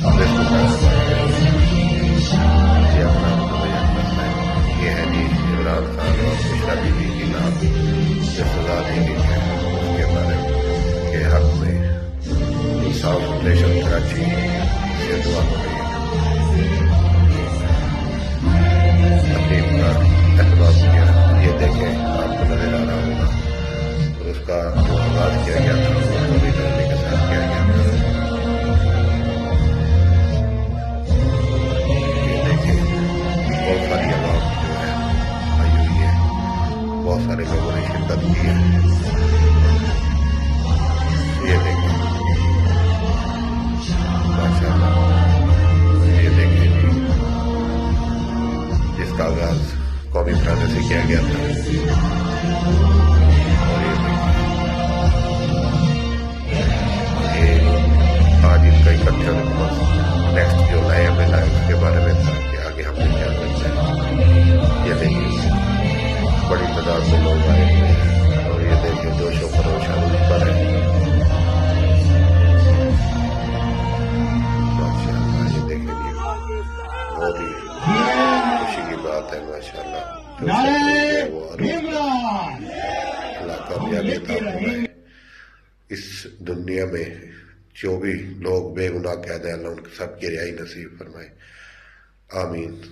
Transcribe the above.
رزق کا یہ اپنا متبین مسئلہ ہے. یہ ہے جی عمران خان اور بشرا بی بی کی نام جو سزا دی گئی ہے اس کے بارے کے حق میں ساؤتھ اسٹیشن کراچی سے دعا ہو رہی ہے. تقریب کا اہتمام کیا. یہ دیکھیں آپ کو نظر آ رہا ہوگا. اور اس کا جو آغاز کیا گیا تھا وہ پوری نرمی کے ساتھ کیا گیا تھا. یہ دیکھیں بہت ساری عوام جو ہے آئی ہوئی ہے. بہت سارے لوگوں نے شرکت کی ہے. یہ دیکھیں ماشاء اللہ. یہ دیکھیں جی جس کا آغاز قومی ترانے سے کیا گیا تھا. اور یہ آج ان کا اکٹھا نیکسٹ جو نئے عمل ہے اس کے بارے میں تھا کہ آگے ہم نے کیا کرنا ہے. یہ دیکھیے بڑی تعداد میں لوگ آئے ہوئے ہیں اور یہ دیکھیے جوش و خروش عروج پر ہے. ماشاء اللہ یہ دیکھیں گے بہت ہی خوشی کی بات ہے. ماشاء اللہ وہ اللہ کامیابی عطا فرمائے. اس دنیا میں جو بھی لوگ بے گناہ قید ہیں اللہ ان سب کی رہائی نصیب فرمائے. آمین.